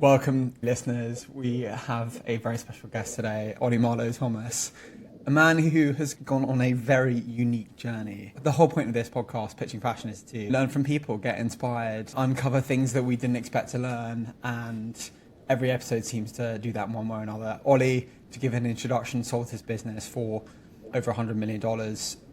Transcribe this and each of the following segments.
Welcome, listeners. We have a very special guest today, Oli Marlow-Thomas, a man who has gone on a very unique journey. The whole point of this podcast, Pitching Fashion, is to learn from people, get inspired, uncover things that we didn't expect to learn, and every episode seems to do that in one way or another. Oli, to give an introduction, sold his business for over $100 million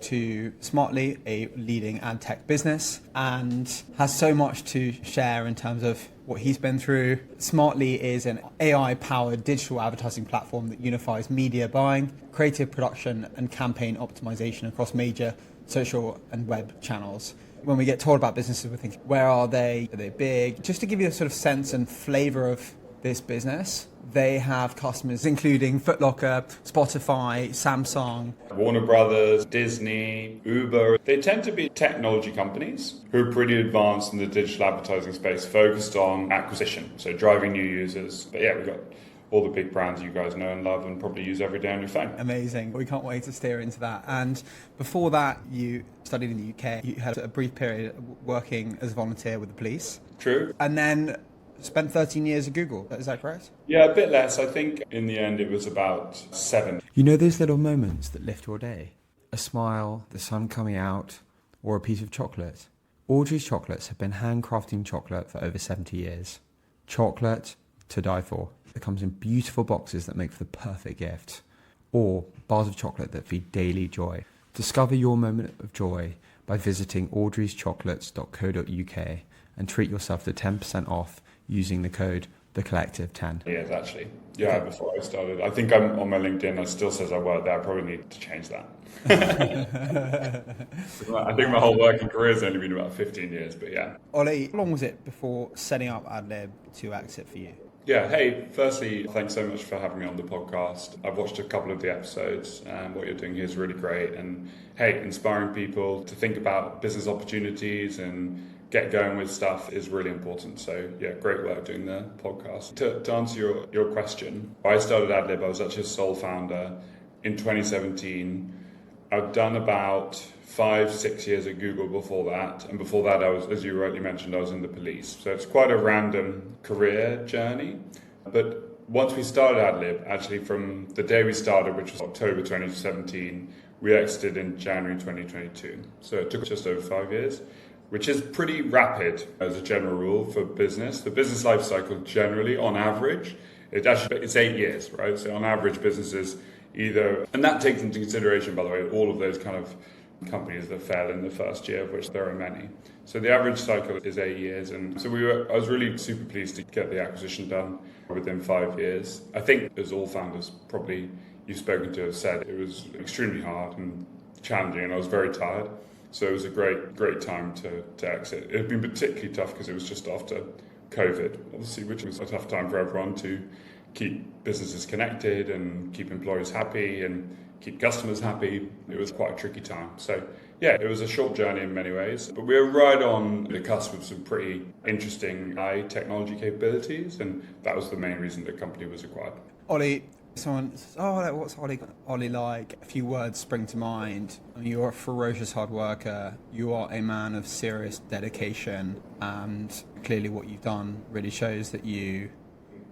to Smartly, a leading ad tech business, and has so much to share in terms of what he's been through. Smartly is an AI-powered digital advertising platform that unifies media buying, creative production, and campaign optimization across major social and web channels. When we get told about businesses, we think, where are they? Are they big? Just to give you a sort of sense and flavor of this business, they have customers including Foot Locker, Spotify, Samsung, Warner Brothers, Disney, Uber. They tend to be technology companies who are pretty advanced in the digital advertising space, focused on acquisition, so driving new users. But yeah, we've got all the big brands you guys know and love and probably use every day on your phone. Amazing. We can't wait to steer into that. And before that, you studied in the UK. You had a brief period working as a volunteer with the police. True. And then spent 13 years at Google. Is that correct? Yeah, a bit less. I think in the end it was about 7. You know those little moments that lift your day? A smile, the sun coming out, or a piece of chocolate. Audrey's Chocolates have been handcrafting chocolate for over 70 years. Chocolate to die for. It comes in beautiful boxes that make for the perfect gift. Or bars of chocolate that feed daily joy. Discover your moment of joy by visiting audreyschocolates.co.uk and treat yourself to 10% off using the code TheCollective10. Yes, actually. Yeah, before I started. I think I'm on my LinkedIn, it still says I work there. I probably need to change that. I think my whole working career has only been about 15 years, but yeah. Oli, how long was it before setting up AdLib to exit for you? Yeah, hey, firstly, thanks so much for having me on the podcast. I've watched a couple of the episodes and what you're doing here is really great. And hey, inspiring people to think about business opportunities and get going with stuff is really important. So yeah, great work doing the podcast. To answer your question, I started AdLib, I was actually a sole founder in 2017. I've done about 5-6 years at Google before that. And before that, I was, as you rightly mentioned, I was in the police. So it's quite a random career journey. But once we started AdLib, actually from the day we started, which was October 2017, we exited in January 2022. So it took just over 5 years, which is pretty rapid as a general rule for business. The business life cycle generally, on average, it's 8 years, right? So on average, businesses either, and that takes into consideration, by the way, all of those kind of companies that fail in the first year, of which there are many. So the average cycle is 8 years. And so I was really super pleased to get the acquisition done within 5 years. I think, as all founders probably you've spoken to have said, it was extremely hard and challenging, and I was very tired. So it was a great time to exit. It had been particularly tough because it was just after COVID, obviously, which was a tough time for everyone to keep businesses connected and keep employees happy and keep customers happy. It was quite a tricky time. So yeah, it was a short journey in many ways, but we were right on the cusp of some pretty interesting AI technology capabilities, and that was the main reason the company was acquired. Oli, someone says, what's Oli like? A few words spring to mind. I mean, you're a ferocious hard worker. You are a man of serious dedication, and clearly what you've done really shows that you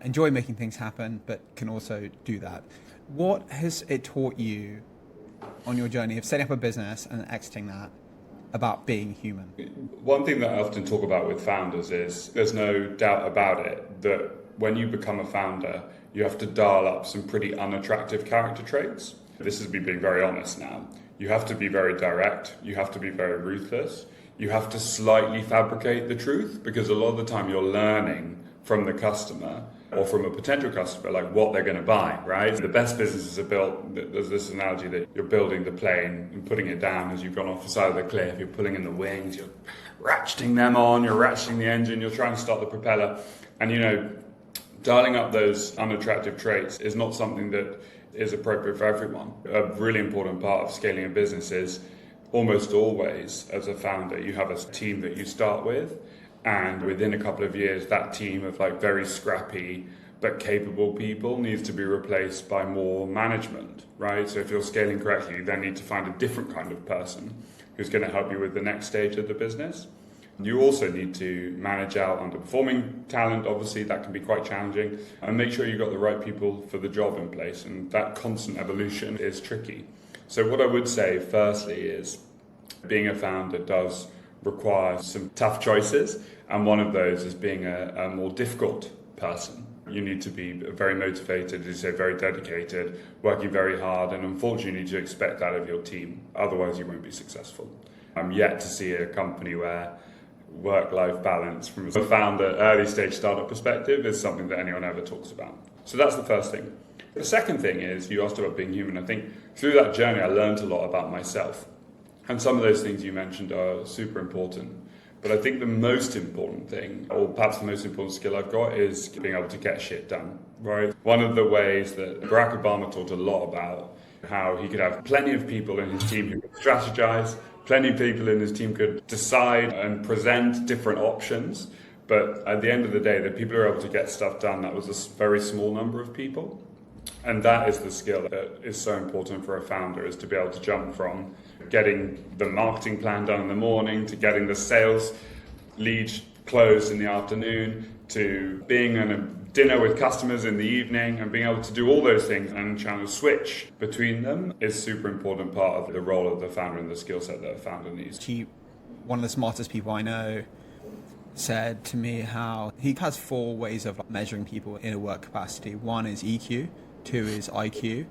enjoy making things happen, but can also do that. What has it taught you on your journey of setting up a business and exiting that about being human? One thing that I often talk about with founders is there's no doubt about it that when you become a founder, you have to dial up some pretty unattractive character traits. This is me being very honest now. You have to be very direct. You have to be very ruthless. You have to slightly fabricate the truth, because a lot of the time you're learning from the customer or from a potential customer, like what they're going to buy, right? The best businesses are built, there's this analogy that you're building the plane and putting it down as you've gone off the side of the cliff, you're pulling in the wings, you're ratcheting them on, you're ratcheting the engine, you're trying to start the propeller. And dialing up those unattractive traits is not something that is appropriate for everyone. A really important part of scaling a business is almost always, as a founder, you have a team that you start with. And within a couple of years, that team of very scrappy but capable people needs to be replaced by more management, right? So if you're scaling correctly, you then need to find a different kind of person who's going to help you with the next stage of the business. You also need to manage out underperforming talent. Obviously, that can be quite challenging, and make sure you've got the right people for the job in place. And that constant evolution is tricky. So what I would say firstly is being a founder does require some tough choices, and one of those is being a more difficult person. You need to be very motivated, as you say, very dedicated, working very hard, and unfortunately you need to expect that of your team. Otherwise you won't be successful. I'm yet to see a company where work-life balance from a founder, early stage startup perspective is something that anyone ever talks about. So that's the first thing. The second thing is, you asked about being human. I think through that journey I learned a lot about myself. And some of those things you mentioned are super important. But I think the most important thing, or perhaps the most important skill I've got, is being able to get shit done, right? One of the ways that Barack Obama talked a lot about how he could have plenty of people in his team who could strategize, plenty of people in his team could decide and present different options. But at the end of the day, the people who are able to get stuff done, that was a very small number of people. And that is the skill that is so important for a founder, is to be able to jump from getting the marketing plan done in the morning, to getting the sales lead closed in the afternoon, to being in a dinner with customers in the evening, and being able to do all those things and trying to switch between them is super important part of the role of the founder and the skill set that a founder needs. One of the smartest people I know said to me how he has 4 ways of measuring people in a work capacity. 1 is EQ, 2 is IQ,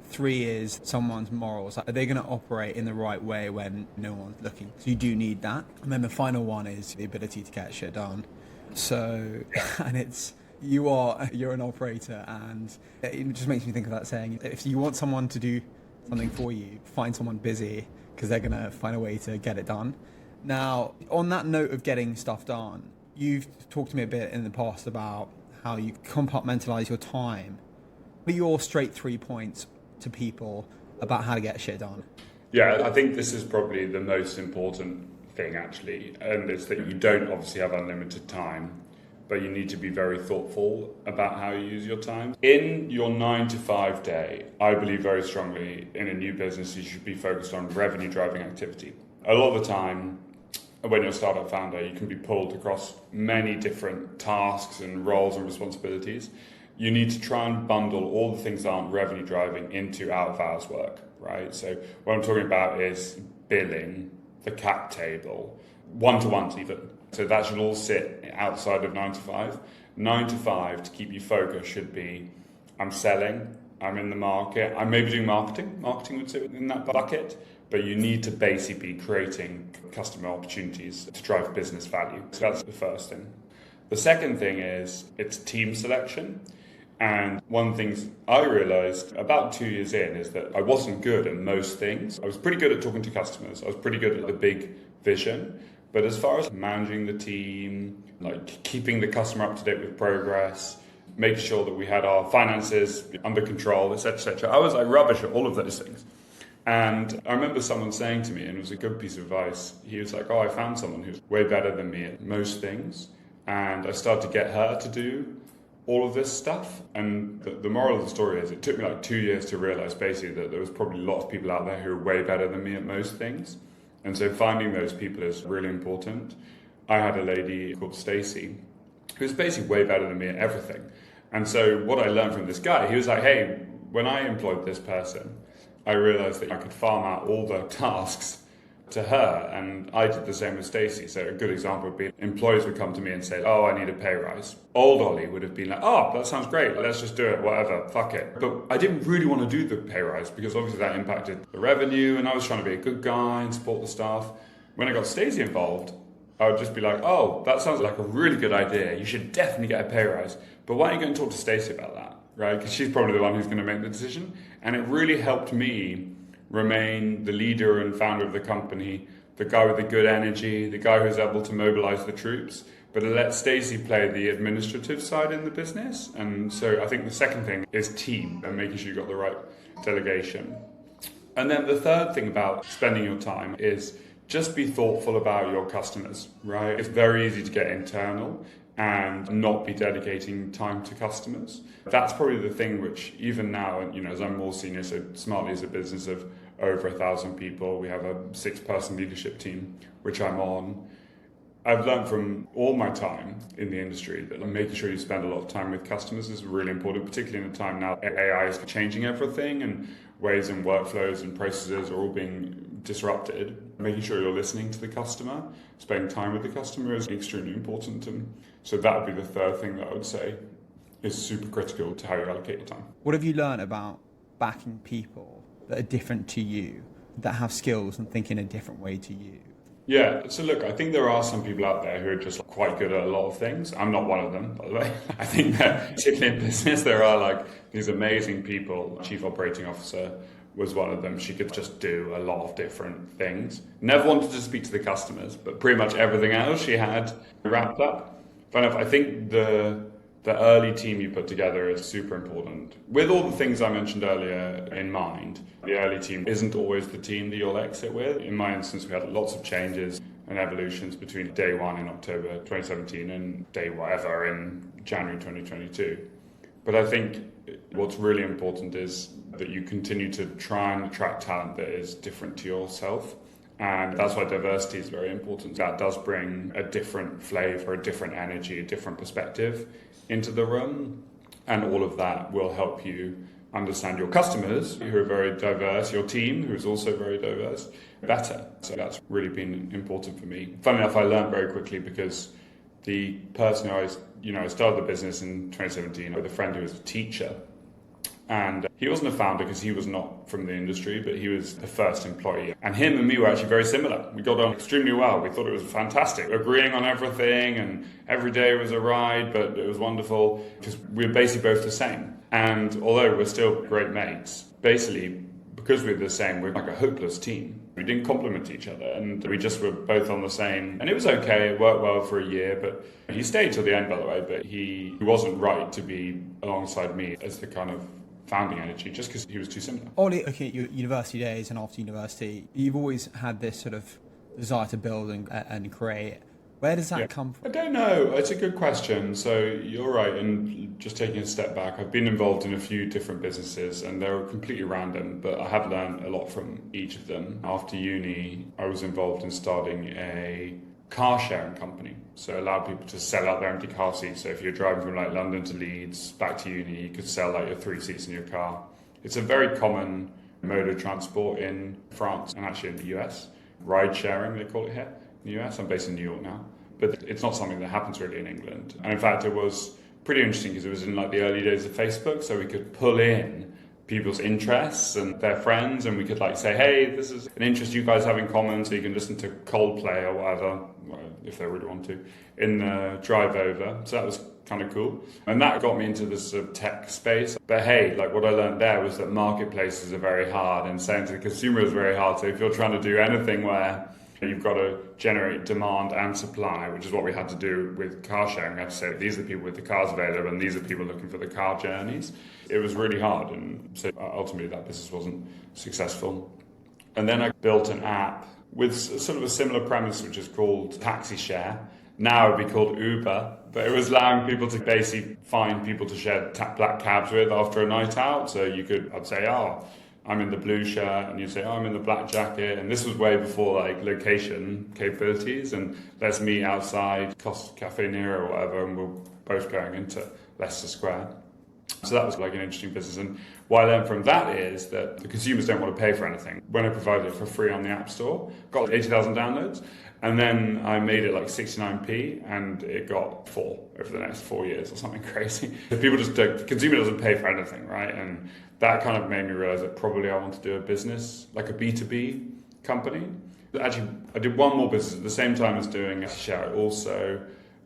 3 is someone's morals. Are they going to operate in the right way when no one's looking? So you do need that. And then the final one is the ability to get shit done. So, and you're an operator, and it just makes me think of that saying, if you want someone to do something for you, find someone busy, because they're going to find a way to get it done. Now, on that note of getting stuff done, you've talked to me a bit in the past about how you compartmentalize your time. What are your straight 3 points to people about how to get shit done? Yeah, I think this is probably the most important thing, actually, and it's that you don't obviously have unlimited time, but you need to be very thoughtful about how you use your time. In your 9 to 5 day, I believe very strongly in a new business you should be focused on revenue driving activity. A lot of the time, when you're a startup founder, you can be pulled across many different tasks and roles and responsibilities. You need to try and bundle all the things that aren't revenue driving into out of hours work, right? So what I'm talking about is billing, the cap table, one-to-ones even. So that should all sit outside of 9 to 5. 9 to 5 to keep you focused should be, I'm selling, I'm in the market, I'm maybe doing marketing. Marketing would sit in that bucket, but you need to basically be creating customer opportunities to drive business value. So that's the first thing. The second thing is it's team selection. And one of the things I realized about 2 years in is that I wasn't good at most things. I was pretty good at talking to customers. I was pretty good at the big vision. But as far as managing the team, like keeping the customer up to date with progress, making sure that we had our finances under control, etc., I was like rubbish at all of those things. And I remember someone saying to me, and it was a good piece of advice, he was like, I found someone who's way better than me at most things. And I started to get her to do all of this stuff. And the moral of the story is it took me like 2 years to realize basically that there was probably a lot of people out there who are way better than me at most things. And so finding those people is really important. I had a lady called Stacey who's basically way better than me at everything. And so what I learned from this guy, he was like, hey, when I employed this person, I realized that I could farm out all the tasks to her, and I did the same with Stacey. So a good example would be employees would come to me and say, oh, I need a pay rise. Old Oli would have been like, oh, that sounds great, let's just do it, whatever, fuck it. But I didn't really want to do the pay rise because obviously that impacted the revenue, and I was trying to be a good guy and support the staff. When I got Stacey involved, I would just be like, oh, that sounds like a really good idea, you should definitely get a pay rise. But why don't you go and talk to Stacey about that, right? Because she's probably the one who's going to make the decision. And it really helped me remain the leader and founder of the company, the guy with the good energy, the guy who's able to mobilize the troops, but to let Stacey play the administrative side in the business. And so I think the second thing is team and making sure you've got the right delegation. And then the third thing about spending your time is just be thoughtful about your customers, right? It's very easy to get internal and not be dedicating time to customers. That's probably the thing which even now, as I'm more senior, so Smartly is a business of over 1,000 people. We have a 6-person leadership team, which I'm on. I've learned from all my time in the industry that making sure you spend a lot of time with customers is really important, particularly in a time now AI is changing everything and ways and workflows and processes are all being disrupted. Making sure you're listening to the customer, spending time with the customer is extremely important. And so that would be the third thing that I would say is super critical to how you allocate your time. What have you learned about backing people that are different to you, that have skills and think in a different way to you? Yeah, so look, I think there are some people out there who are just quite good at a lot of things. I'm not one of them, by the way. I think that particularly in business, there are like these amazing people. Chief Operating Officer was one of them. She could just do a lot of different things. Never wanted to speak to the customers, but pretty much everything else she had wrapped up. Fair enough. I think the early team you put together is super important. With all the things I mentioned earlier in mind, the early team isn't always the team that you'll exit with. In my instance, we had lots of changes and evolutions between day one in October 2017 and day whatever in January 2022. But I think what's really important is that you continue to try and attract talent that is different to yourself. And that's why diversity is very important. That does bring a different flavor, a different energy, a different perspective into the room. And all of that will help you understand your customers, who are very diverse, your team, who is also very diverse, better. So that's really been important for me. Funnily enough, I learned very quickly because the person who I started the business in 2017 with a friend who was a teacher. And he wasn't a founder because he was not from the industry, but he was the first employee. And him and me were actually very similar. We got on extremely well. We thought it was fantastic, agreeing on everything, and every day was a ride, but it was wonderful because we were basically both the same. And although we're still great mates, basically, because we're the same, we're like a hopeless team. We didn't complement each other, and we just were both on the same. And it was okay, it worked well for a year, but he stayed till the end, by the way, but he wasn't right to be alongside me as the kind of founding energy, just because he was too similar. Oli, looking at your university days and after university, you've always had this sort of desire to build and create. Where does that come from? I don't know. It's a good question. So you're right. And just taking a step back, I've been involved in a few different businesses and they were completely random, but I have learned a lot from each of them. After uni, I was involved in starting a car sharing company. So allow people to sell out their empty car seats. So if you're driving from like London to Leeds back to uni, you could sell like your 3 seats in your car. It's a very common mode of transport in France and actually in the US. Ride sharing, they call it here in the US. I'm based in New York now, but it's not something that happens really in England. And in fact, it was pretty interesting because it was in like the early days of Facebook. So we could pull in people's interests and their friends, and we could like say, hey, this is an interest you guys have in common, so you can listen to Coldplay or whatever, if they really want to, in the drive over. So that was kind of cool. And that got me into this sort of tech space. But hey, like what I learned there was that marketplaces are very hard and selling to the consumer is very hard. So if you're trying to do anything where you've got to generate demand and supply, which is what we had to do with car sharing. We had to say, these are the people with the cars available and these are people looking for the car journeys. It was really hard, and so ultimately that business wasn't successful. And then I built an app with sort of a similar premise, which is called Taxi Share. Now it would be called Uber, but it was allowing people to basically find people to share black cabs with after a night out. So I'd say, I'm in the blue shirt, and you'd say, I'm in the black jacket. And this was way before like location capabilities, and let's meet outside Cafe Nero or whatever, and we're both going into Leicester Square. So that was like an interesting business. And what I learned from that is that the consumers don't want to pay for anything. When I provided it for free on the App Store, got 80,000 downloads. And then I made it like 69p and it got 4 over the next 4 years or something crazy. The consumer doesn't pay for anything, right? And that kind of made me realize that probably I want to do a business, like a B2B company. Actually, I did one more business at the same time as doing Share. I also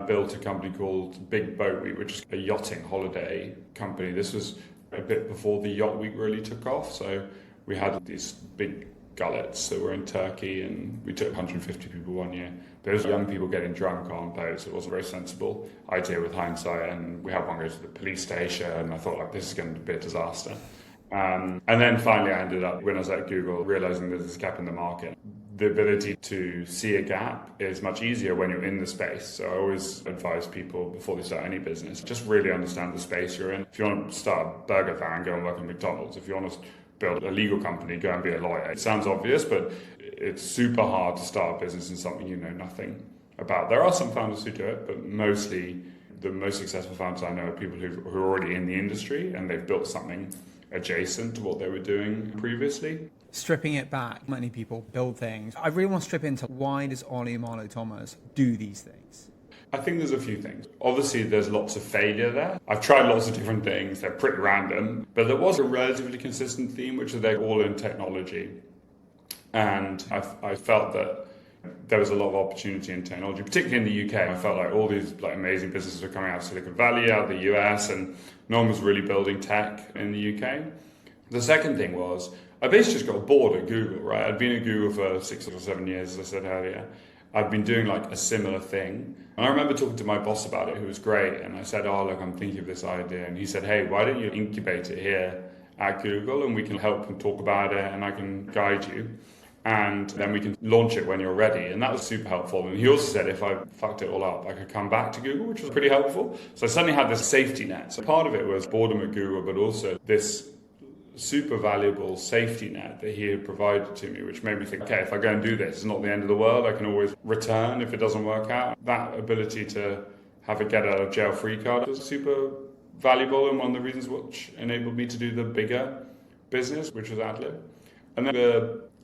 built a company called Big Boat Week, which is a yachting holiday company. This was a bit before the yacht week really took off. So we had these big gullets that were in Turkey, and we took 150 people one year. There was young people getting drunk on boats. It wasn't a very sensible idea with hindsight, and we had one go to the police station, and I thought, like, this is going to be a disaster. And then finally I ended up, when I was at Google, realizing there's this gap in the market. The ability to see a gap is much easier when you're in the space. So I always advise people before they start any business, just really understand the space you're in. If you want to start a burger van, go and work at McDonald's. If you want to build a legal company, go and be a lawyer. It sounds obvious, but it's super hard to start a business in something you know nothing about. There are some founders who do it, but mostly the most successful founders I know are people who are already in the industry and they've built something adjacent to what they were doing previously. Stripping it back, many people build things. I really want to strip into, why does Oli Marlow-Thomas do these things? I think there's a few things. Obviously, there's lots of failure there. I've tried lots of different things. They're pretty random. But there was a relatively consistent theme, which is they're all in technology. And I felt that there was a lot of opportunity in technology, particularly in the UK. I felt like all these amazing businesses were coming out of Silicon Valley, out of the US, and no one was really building tech in the UK. The second thing was, I basically just got bored at Google, right? I'd been at Google for 6 or 7 years, as I said earlier. I'd been doing a similar thing. And I remember talking to my boss about it, who was great. And I said, oh, look, I'm thinking of this idea. And he said, hey, why don't you incubate it here at Google and we can help and talk about it and I can guide you. And then we can launch it when you're ready. And that was super helpful. And he also said if I fucked it all up, I could come back to Google, which was pretty helpful. So I suddenly had this safety net. So part of it was boredom at Google, but also this super valuable safety net that he had provided to me, which made me think, okay, if I go and do this, it's not the end of the world. I can always return if it doesn't work out. That ability to have a get out of jail free card was super valuable and one of the reasons which enabled me to do the bigger business, which was AdLib. And then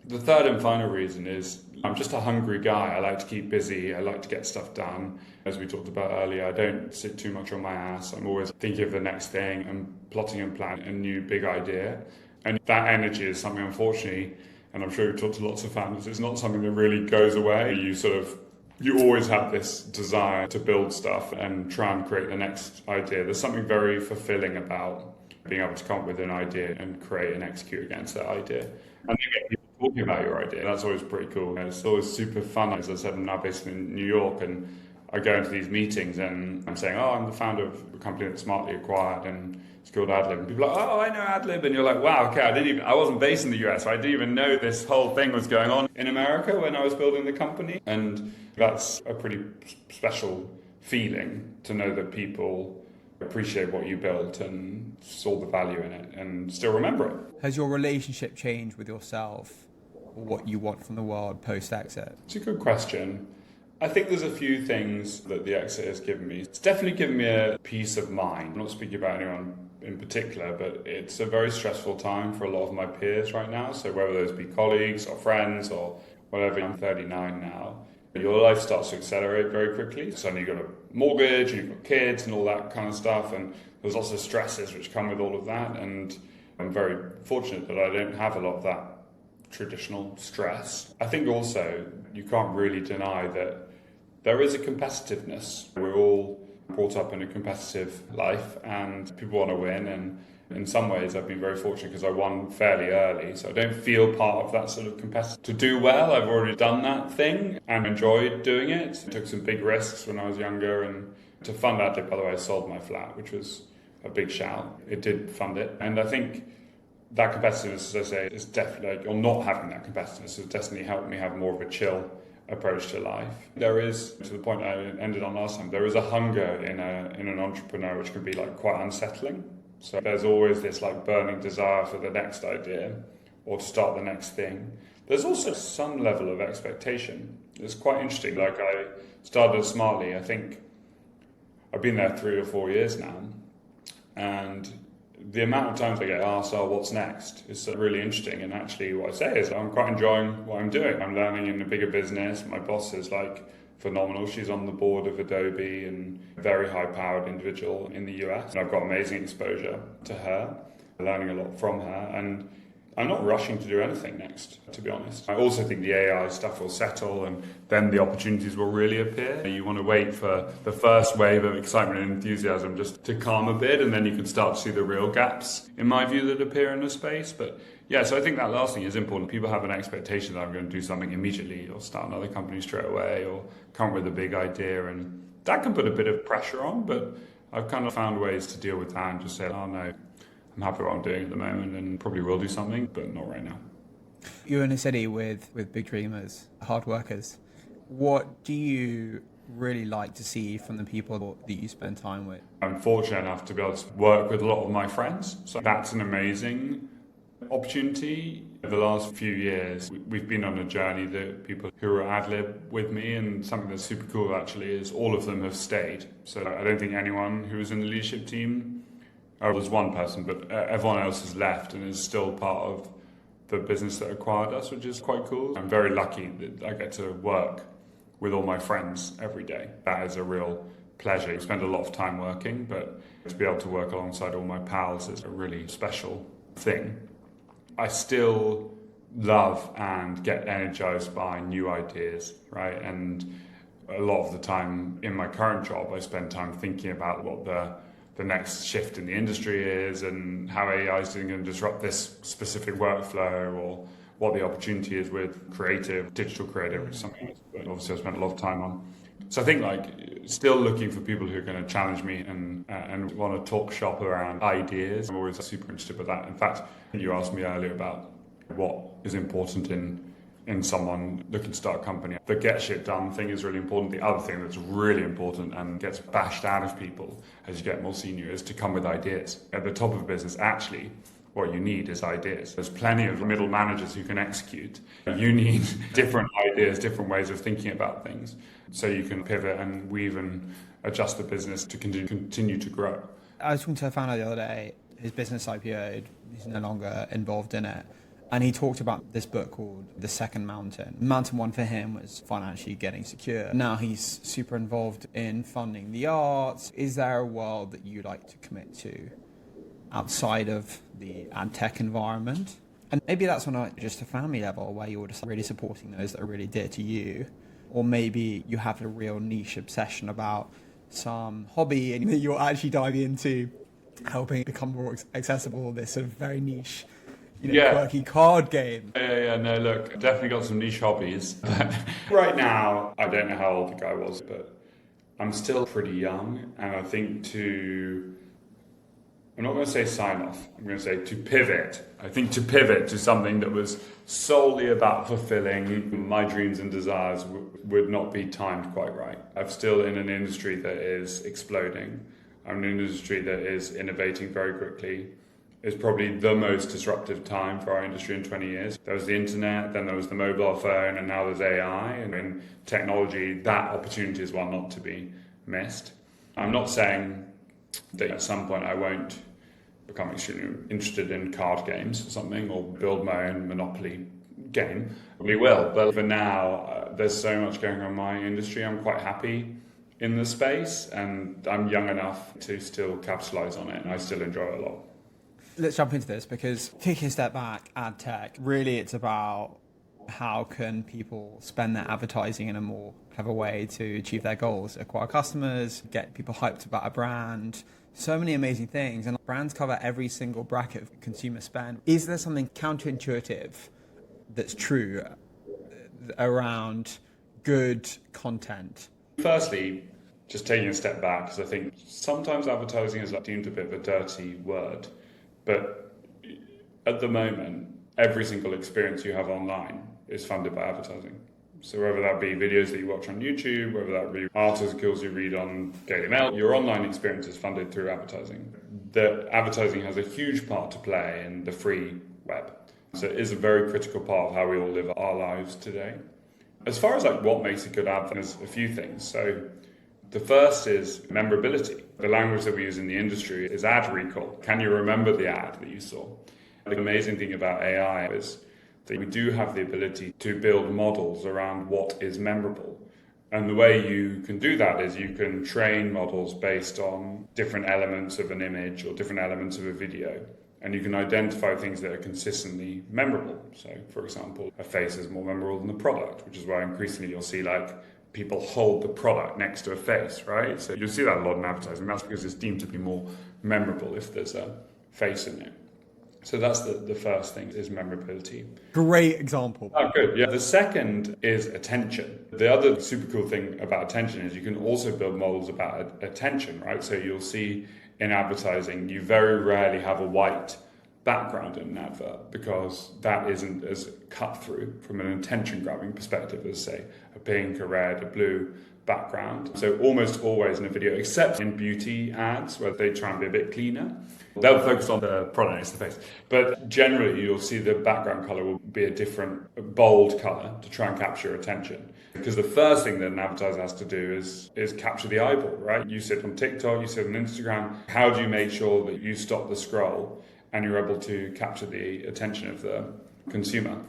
the third and final reason is I'm just a hungry guy. I like to keep busy. I like to get stuff done. As we talked about earlier, I don't sit too much on my ass. I'm always thinking of the next thing and plotting and planning a new big idea. And that energy is something, unfortunately, and I'm sure you've talked to lots of founders, it's not something that really goes away. You always have this desire to build stuff and try and create the next idea. There's something very fulfilling about being able to come up with an idea and create and execute against that idea. And you get people talking about your idea. That's always pretty cool. And it's always super fun. As I said, I'm now based in New York and I go into these meetings and I'm saying, oh, I'm the founder of a company that's smartly acquired and it's called AdLib. And people are like, oh, I know AdLib. And you're like, wow, okay, I wasn't based in the US, so I didn't even know this whole thing was going on in America when I was building the company. And that's a pretty special feeling to know that people appreciate what you built and saw the value in it and still remember it. Has your relationship changed with yourself or what you want from the world post-exit? It's a good question. I think there's a few things that the exit has given me. It's definitely given me a peace of mind. I'm not speaking about anyone in particular, but it's a very stressful time for a lot of my peers right now. So whether those be colleagues or friends or whatever, I'm 39 now. Your life starts to accelerate very quickly. Suddenly you've got a mortgage, and you've got kids and all that kind of stuff, and there's lots of stresses which come with all of that. And I'm very fortunate that I don't have a lot of that traditional stress. I think also you can't really deny that there is a competitiveness. We're all brought up in a competitive life and people want to win, and in some ways I've been very fortunate because I won fairly early, so I don't feel part of that sort of competitive. To do well, I've already done that thing and enjoyed doing it. I took some big risks when I was younger, and to fund that, by the way, I sold my flat, which was a big shout. It did fund it, and I think that competitiveness, as I say, is definitely, or not having that competitiveness has definitely helped me have more of a chill approach to life. There is, to the point I ended on last time, there is a hunger in an entrepreneur which can be quite unsettling. So there's always this burning desire for the next idea or to start the next thing. There's also some level of expectation. It's quite interesting. I started smartly. I think I've been there 3 or 4 years now, and the amount of times I get asked, oh, what's next, is really interesting. And actually what I say is I'm quite enjoying what I'm doing. I'm learning in a bigger business. My boss is phenomenal. She's on the board of Adobe and a very high-powered individual in the US. And I've got amazing exposure to her, learning a lot from her. And I'm not rushing to do anything next, to be honest. I also think the AI stuff will settle and then the opportunities will really appear. You want to wait for the first wave of excitement and enthusiasm just to calm a bit, and then you can start to see the real gaps, in my view, that appear in the space. But yeah, so I think that last thing is important. People have an expectation that I'm going to do something immediately or start another company straight away or come up with a big idea, and that can put a bit of pressure on, but I've kind of found ways to deal with that and just say, oh no, I'm happy with what I'm doing at the moment and probably will do something, but not right now. You're in a city with big dreamers, hard workers. What do you really like to see from the people that you spend time with? I'm fortunate enough to be able to work with a lot of my friends. So that's an amazing Opportunity. The last few years, we've been on a journey that people who are ad-lib with me, and something that's super cool actually is all of them have stayed. So I don't think anyone who was in the leadership team, or there's one person, but everyone else has left and is still part of the business that acquired us, which is quite cool. I'm very lucky that I get to work with all my friends every day. That is a real pleasure. I spend a lot of time working, but to be able to work alongside all my pals is a really special thing. I still love and get energized by new ideas, right? And a lot of the time in my current job, I spend time thinking about what the next shift in the industry is and how AI is going to disrupt this specific workflow, or what the opportunity is with digital creative, which is something that obviously I spent a lot of time on. So I think still looking for people who are going to challenge me and want to talk shop around ideas. I'm always super interested with that. In fact, you asked me earlier about what is important in someone looking to start a company. The get shit done thing is really important. The other thing that's really important and gets bashed out of people as you get more senior is to come with ideas. At the top of a business, actually, what you need is ideas. There's plenty of middle managers who can execute. You need different ideas, different ways of thinking about things, so you can pivot and weave and adjust the business to continue to grow. I was talking to a founder the other day. His business IPO'd. He's no longer involved in it. And he talked about this book called The Second Mountain. Mountain one for him was financially getting secure. Now he's super involved in funding the arts. Is there a world that you like to commit to outside of the ad tech environment? And maybe that's on just a family level where you're just really supporting those that are really dear to you. Or maybe you have a real niche obsession about some hobby and you're actually diving into helping become more accessible, this sort of very niche, quirky card game. No, look, definitely got some niche hobbies. Right now, I don't know how old the guy was, but I'm still pretty young, and I think I'm not going to say sign off, I'm going to say to pivot. I think to pivot to something that was solely about fulfilling my dreams and desires would not be timed quite right. I'm still in an industry that is exploding. I'm in an industry that is innovating very quickly. It's probably the most disruptive time for our industry in 20 years. There was the internet, then there was the mobile phone, and now there's AI. And in technology, that opportunity is one not to be missed. I'm not saying that at some point I won't become extremely interested in card games or something, or build my own Monopoly game. We will, but for now, there's so much going on in my industry. I'm quite happy in the space, and I'm young enough to still capitalize on it, and I still enjoy it a lot. Let's jump into this, because taking a step back, ad tech, really it's about how can people spend their advertising in a more clever way to achieve their goals, acquire customers, get people hyped about a brand. So many amazing things, and brands cover every single bracket of consumer spend. Is there something counterintuitive that's true around good content? Firstly, just taking a step back, because I think sometimes advertising is deemed a bit of a dirty word, but at the moment, every single experience you have online is funded by advertising. So whether that be videos that you watch on YouTube, whether that be articles you read on Daily Mail, your online experience is funded through advertising. The advertising has a huge part to play in the free web. So it is a very critical part of how we all live our lives today. As far as what makes a good ad, there's a few things. So the first is memorability. The language that we use in the industry is ad recall. Can you remember the ad that you saw? The amazing thing about AI is that we do have the ability to build models around what is memorable. And the way you can do that is you can train models based on different elements of an image or different elements of a video. And you can identify things that are consistently memorable. So, for example, a face is more memorable than the product, which is why increasingly you'll see people hold the product next to a face, right? So you'll see that a lot in advertising. That's because it's deemed to be more memorable if there's a face in it. So that's the first thing, is memorability. Great example. Oh, good. Yeah. The second is attention. The other super cool thing about attention is you can also build models about attention, right? So you'll see in advertising, you very rarely have a white background in an advert, because that isn't as cut through from an attention grabbing perspective as, say, a pink, a red, a blue background. So almost always in a video, except in beauty ads where they try and be a bit cleaner. They'll focus on the product next to the face. But generally, you'll see the background color will be a different, bold color to try and capture attention. Because the first thing that an advertiser has to do is capture the eyeball, right? You sit on TikTok, you sit on Instagram. How do you make sure that you stop the scroll and you're able to capture the attention of the consumer?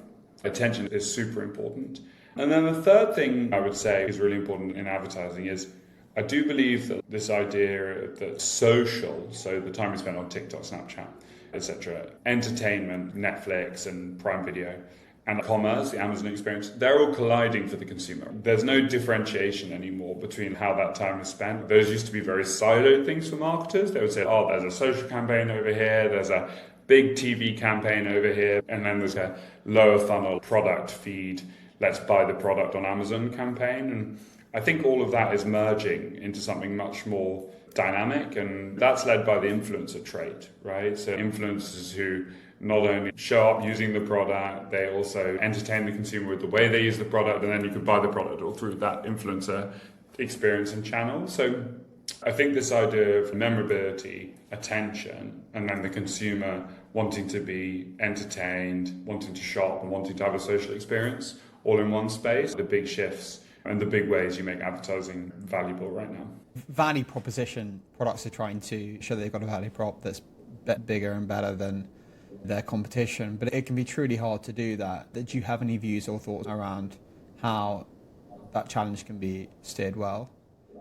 Attention is super important. And then the third thing I would say is really important in advertising is I do believe that this idea that social, so the time we spend on TikTok, Snapchat, etc., entertainment, Netflix and Prime Video, and commerce, the Amazon experience, they're all colliding for the consumer. There's no differentiation anymore between how that time is spent. Those used to be very siloed things for marketers. They would say, oh, there's a social campaign over here, there's a big TV campaign over here, and then there's a lower funnel product feed, let's buy the product on Amazon campaign. And I think all of that is merging into something much more dynamic, and that's led by the influencer trade, right? So influencers who not only show up using the product, they also entertain the consumer with the way they use the product, and then you can buy the product all through that influencer experience and channel. So I think this idea of memorability, attention, and then the consumer wanting to be entertained, wanting to shop, and wanting to have a social experience all in one space, the big shifts and the big ways you make advertising valuable right now. Value proposition, products are trying to show they've got a value prop that's bigger and better than their competition, but it can be truly hard to do that. Do you have any views or thoughts around how that challenge can be steered well?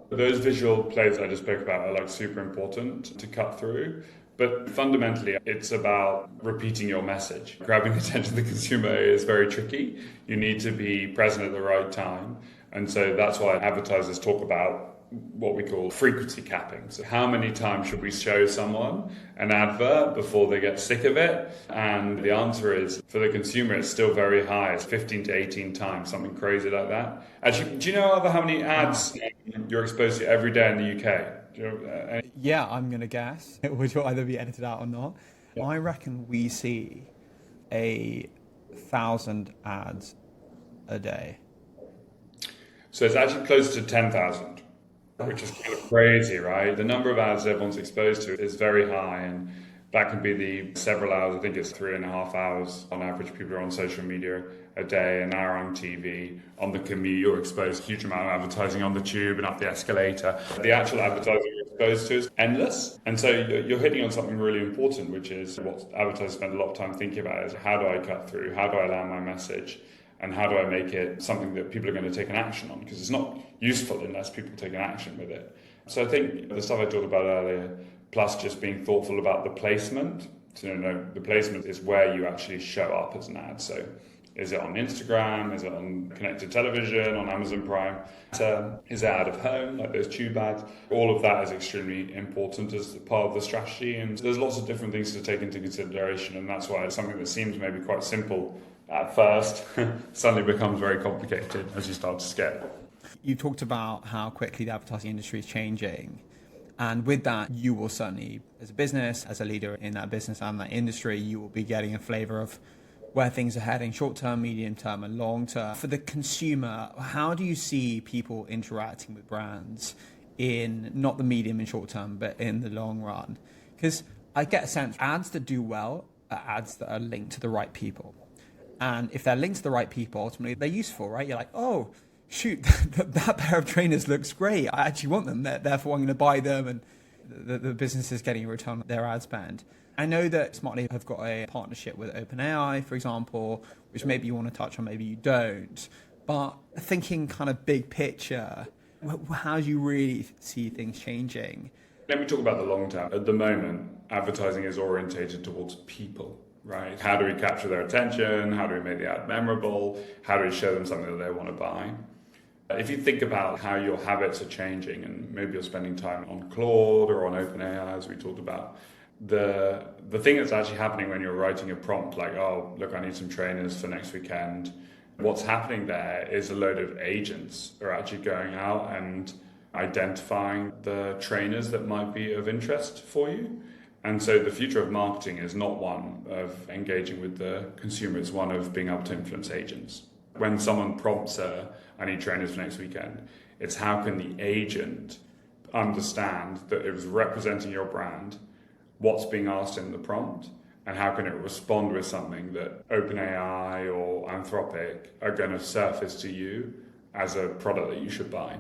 Those visual plays I just spoke about are like super important to cut through, but fundamentally it's about repeating your message. Grabbing the attention of the consumer is very tricky. You need to be present at the right time, and so that's why advertisers talk about what we call frequency capping. So how many times should we show someone an advert before they get sick of it? And the answer is, for the consumer, it's still very high. It's 15 to 18 times, something crazy like that. Actually, do you know how many ads you're exposed to every day in the UK? Do you know, Yeah, I'm going to guess, which will either be edited out or not. Yeah. I reckon we see 1,000 ads a day. So it's actually close to 10,000. Which is kind of crazy, right? The number of ads everyone's exposed to is very high, and that can be the several hours. I think it's 3.5 hours on average. People are on social media a day, an hour on TV. On the commute, you're exposed to a huge amount of advertising on the tube and up the escalator. The actual advertising you're exposed to is endless. And so you're hitting on something really important, which is what advertisers spend a lot of time thinking about is how do I cut through? How do I land my message? And how do I make it something that people are going to take an action on? Because it's not useful unless people take an action with it. So I think the stuff I talked about earlier, plus just being thoughtful about the placement. So the placement is where you actually show up as an ad. So is it on Instagram? Is it on connected television, on Amazon Prime? Is it out of home, like those tube ads? All of that is extremely important as part of the strategy. And there's lots of different things to take into consideration. And that's why it's something that seems maybe quite simple at first suddenly becomes very complicated as you start to scale. You talked about how quickly the advertising industry is changing. And with that, you will certainly, as a business, as a leader in that business and that industry, you will be getting a flavour of where things are heading, short term, medium term, and long term. For the consumer, how do you see people interacting with brands in not the medium and short term, but in the long run? Because I get a sense ads that do well are ads that are linked to the right people. And if they're linked to the right people, ultimately they're useful, right? You're like, oh, shoot, that pair of trainers looks great. I actually want them. Therefore, I'm going to buy them. And the business is getting a return on their ad spend. I know that Smartly have got a partnership with OpenAI, for example, which maybe you want to touch on, maybe you don't. But thinking kind of big picture, how do you really see things changing? Let me talk about the long term. At the moment, advertising is orientated towards people. Right? How do we capture their attention? How do we make the ad memorable? How do we show them something that they want to buy? If you think about how your habits are changing, and maybe you're spending time on Claude or on OpenAI, as we talked about, the thing that's actually happening when you're writing a prompt like, oh, look, I need some trainers for next weekend, what's happening there is a load of agents are actually going out and identifying the trainers that might be of interest for you. And so the future of marketing is not one of engaging with the consumer, it's one of being able to influence agents. When someone prompts, I need trainers for next weekend, It's how can the agent understand that it was representing your brand, what's being asked in the prompt, and how can it respond with something that OpenAI or Anthropic are going to surface to you as a product that you should buy.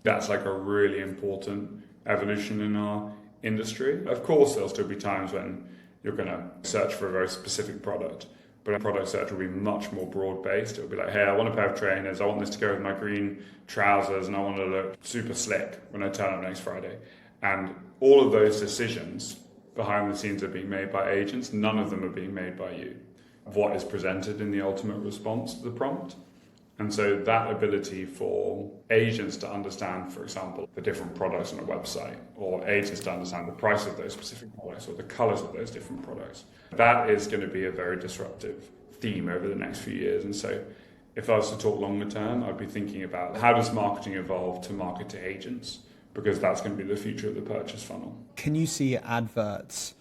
That's like a really important evolution in our industry. Of course, there'll still be times when you're going to search for a very specific product, but a product search will be much more broad-based. It'll be like, hey, I want a pair of trainers, I want this to go with my green trousers, and I want to look super slick when I turn up next Friday. And all of those decisions behind the scenes are being made by agents. None of them are being made by you. What is presented in the ultimate response to the prompt. And so that ability for agents to understand, for example, the different products on a website, or agents to understand the price of those specific products or the colors of those different products, that is going to be a very disruptive theme over the next few years. And so if I was to talk longer term, I'd be thinking about how does marketing evolve to market to agents, because that's going to be the future of the purchase funnel. Can you see adverts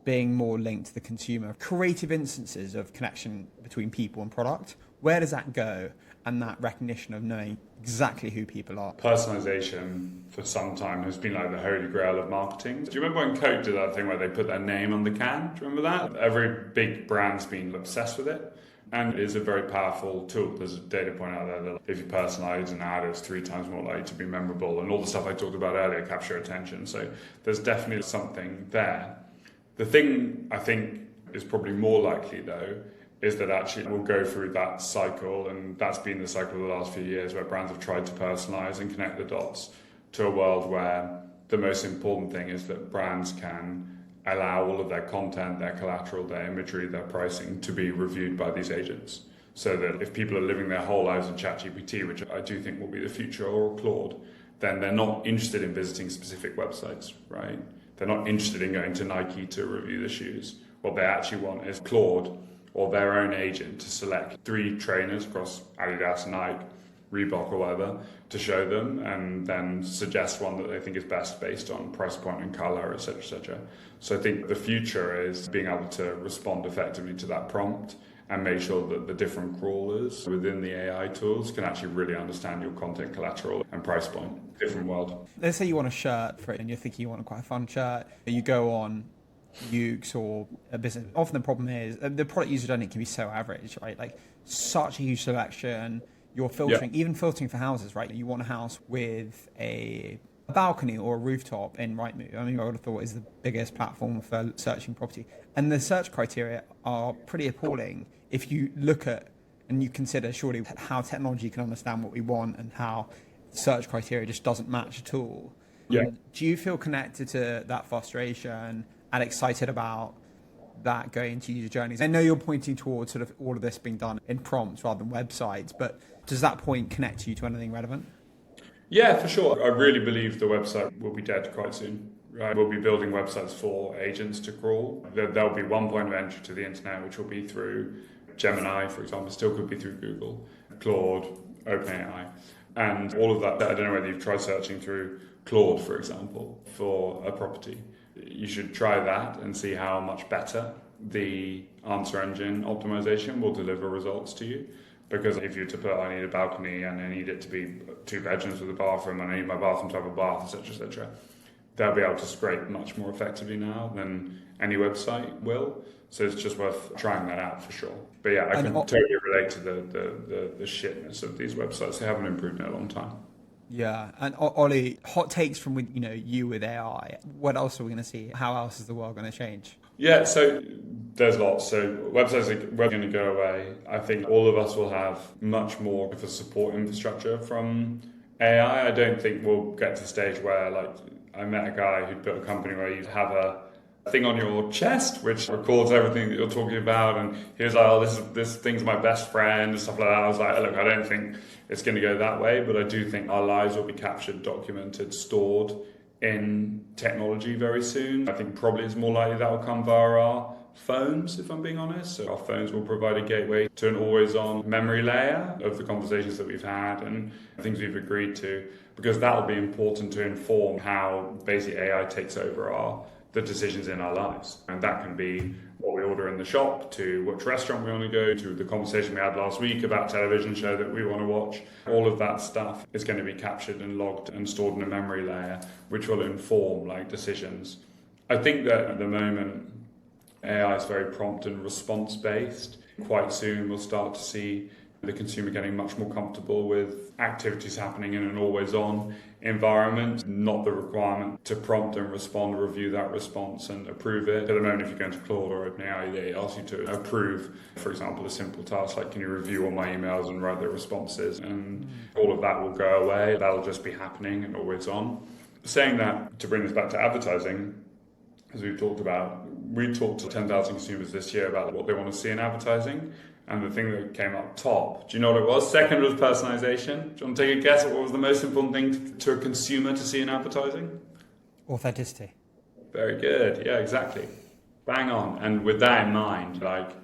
being more linked to the consumer? Creative instances of connection between people and product, where does that go? And that recognition of knowing exactly who people are. Personalization for some time has been like the holy grail of marketing. Do you remember when Coke did that thing where they put their name on the can? Do you remember that? Every big brand's been obsessed with it. And it is a very powerful tool. There's a data point out there that if you personalize an ad, it's 3 times more likely to be memorable. And all the stuff I talked about earlier capture attention. So there's definitely something there. The thing I think is probably more likely, though, is that actually we'll go through that cycle, and that's been the cycle of the last few years where brands have tried to personalize and connect the dots to a world where the most important thing is that brands can allow all of their content, their collateral, their imagery, their pricing to be reviewed by these agents. So that if people are living their whole lives in ChatGPT, which I do think will be the future, or Claude, then they're not interested in visiting specific websites, right? They're not interested in going to Nike to review the shoes. What they actually want is Claude or their own agent to select 3 trainers across Adidas, Nike, Reebok or whatever to show them, and then suggest one that they think is best based on price point and color, etc., etc. So I think the future is being able to respond effectively to that prompt and make sure that the different crawlers within the AI tools can actually really understand your content collateral and price point. Different world. Let's say you want a shirt for it and you're thinking you want quite a fun shirt. You go on Ukes or a business. Often the problem is the product user journey can be so average, right? Like such a huge selection. You're filtering, even filtering for houses, right? You want a house with a balcony or a rooftop in Rightmove. I mean, I would have thought is the biggest platform for searching property. And the search criteria are pretty appalling if you look at and you consider surely how technology can understand what we want and how search criteria just doesn't match at all. Yeah. Do you feel connected to that frustration and excited about that going into user journeys? I know you're pointing towards sort of all of this being done in prompts rather than websites, but does that point connect you to anything relevant? Yeah, for sure. I really believe the website will be dead quite soon. Right? We'll be building websites for agents to crawl. There'll be one point of entry to the internet, which will be through Gemini, for example, still could be through Google, Claude, OpenAI, and all of that. I don't know whether you've tried searching through Claude, for example, for a property. You should try that and see how much better the answer engine optimization will deliver results to you. Because if you were to put, I need a balcony and I need it to be 2 bedrooms with a bathroom and I need my bathroom to have a bath, etc., etc., they'll be able to scrape much more effectively now than any website will. So it's just worth trying that out for sure. But yeah, I can totally relate to the shitness of these websites. They haven't improved in a long time. Yeah, and Oli, hot takes from you with AI. What else are we going to see? How else is the world going to change? Yeah, so there's lots. So websites are going to go away. I think all of us will have much more of a support infrastructure from AI. I don't think we'll get to the stage where, like, I met a guy who built a company where you'd have a thing on your chest which records everything that you're talking about, and he was like, oh, this thing's my best friend and stuff like that. I was like, look, I don't think it's going to go that way, but I do think our lives will be captured, documented, stored in technology very soon. I think probably it's more likely that will come via our phones, if I'm being honest. So our phones will provide a gateway to an always-on memory layer of the conversations that we've had and things we've agreed to, because that will be important to inform how basically AI takes over our the decisions in our lives. And that can be what we order in the shop, to which restaurant we want to go, to the conversation we had last week about television show that we want to watch. All of that stuff is going to be captured and logged and stored in a memory layer, which will inform decisions. I think that at the moment, AI is very prompt and response based. Quite soon we'll start to see the consumer getting much more comfortable with activities happening in an always-on environment, not the requirement to prompt and respond, review that response and approve it. At the moment, if you go into Claude or OpenAI, they ask you to approve, for example, a simple task like, can you review all my emails and write the responses? And all of that will go away. That'll just be happening and always on. Saying that, to bring this back to advertising, as we've talked about, we talked to 10,000 consumers this year about what they want to see in advertising. And the thing that came up top, do you know what it was? Second was personalization. Do you want to take a guess at what was the most important thing to a consumer to see in advertising? Authenticity. Very good. Yeah, exactly. Bang on. And with that in mind, a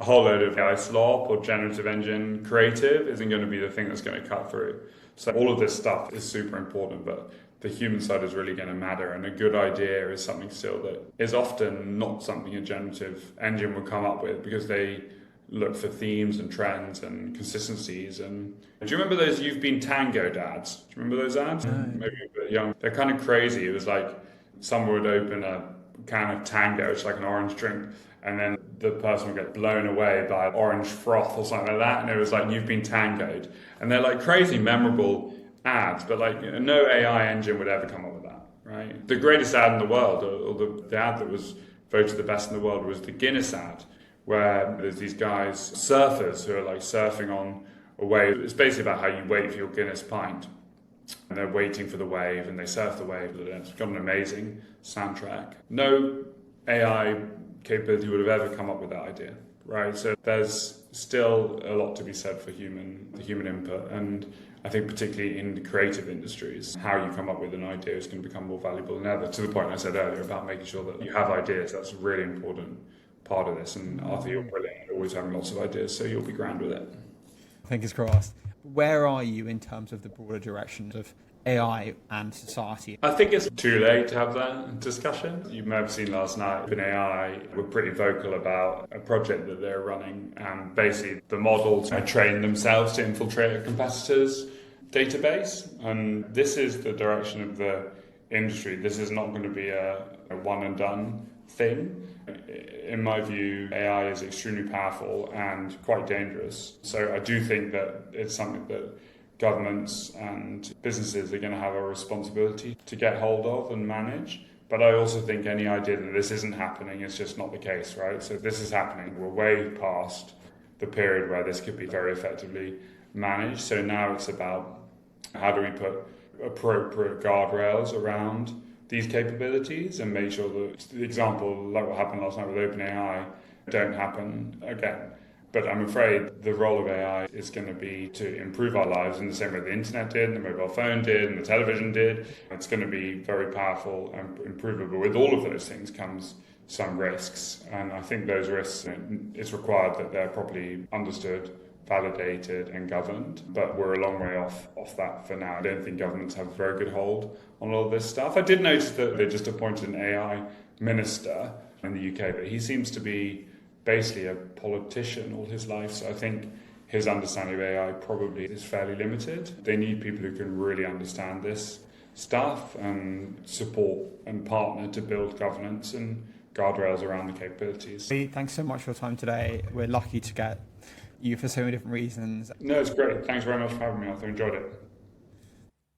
whole load of AI slop or generative engine creative isn't going to be the thing that's going to cut through. So all of this stuff is super important, but the human side is really going to matter. And a good idea is something still that is often not something a generative engine will come up with, because they look for themes and trends and consistencies. And do you remember those "You've Been Tangoed" ads? Do you remember those ads? No. Maybe a bit young. They're kind of crazy. It was like someone would open a can of Tango, it's like an orange drink, and then the person would get blown away by orange froth or something like that, and it was like, "You've been tangoed." And they're crazy memorable ads, but no AI engine would ever come up with that, right? The greatest ad in the world, or the ad that was voted the best in the world, was the Guinness ad, where there's these guys, surfers, who are surfing on a wave. It's basically about how you wait for your Guinness pint. And they're waiting for the wave, and they surf the wave. It's got an amazing soundtrack. No AI capability would have ever come up with that idea, right? So there's still a lot to be said for the human input. And I think particularly in the creative industries, how you come up with an idea is going to become more valuable than ever. To the point I said earlier about making sure that you have ideas, that's a really important part of this. And Arthur, you're brilliant, always having lots of ideas, so you'll be grand with it. Fingers crossed. Where are you in terms of the broader direction of AI and society? I think it's too late to have that discussion. You may have seen last night, OpenAI were pretty vocal about a project that they're running, and basically the models train themselves to infiltrate a competitor's database. And this is the direction of the industry. This is not going to be a one and done thing. In my view, AI is extremely powerful and quite dangerous. So I do think that it's something that governments and businesses are going to have a responsibility to get hold of and manage. But I also think any idea that this isn't happening is just not the case, right? So this is happening. We're way past the period where this could be very effectively managed. So now it's about how do we put appropriate guardrails around these capabilities and make sure that the example, like what happened last night with OpenAI, don't happen again. But I'm afraid the role of AI is going to be to improve our lives in the same way the internet did, and the mobile phone did, and the television did. It's going to be very powerful and improvable. With all of those things comes some risks. And I think those risks, it's required that they're properly understood, validated and governed, but we're a long way off that for now. I don't think governments have a very good hold on all this stuff. I did notice that they just appointed an AI minister in the UK, but he seems to be basically a politician all his life, so I think his understanding of AI probably is fairly limited. They need people who can really understand this stuff and support and partner to build governance and guardrails around the capabilities. Thanks so much for your time today. We're lucky to get you for so many different reasons. No, it's great. Thanks very much for having me, Arthur. Enjoyed it.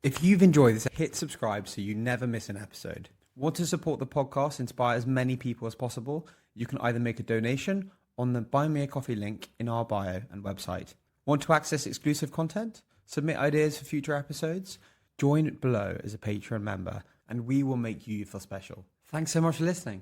If you've enjoyed this, hit subscribe so you never miss an episode. Want to support the podcast, inspire as many people as possible? You can either make a donation on the Buy Me a Coffee link in our bio and website. Want to access exclusive content? Submit ideas for future episodes? Join below as a Patreon member and we will make you feel special. Thanks so much for listening.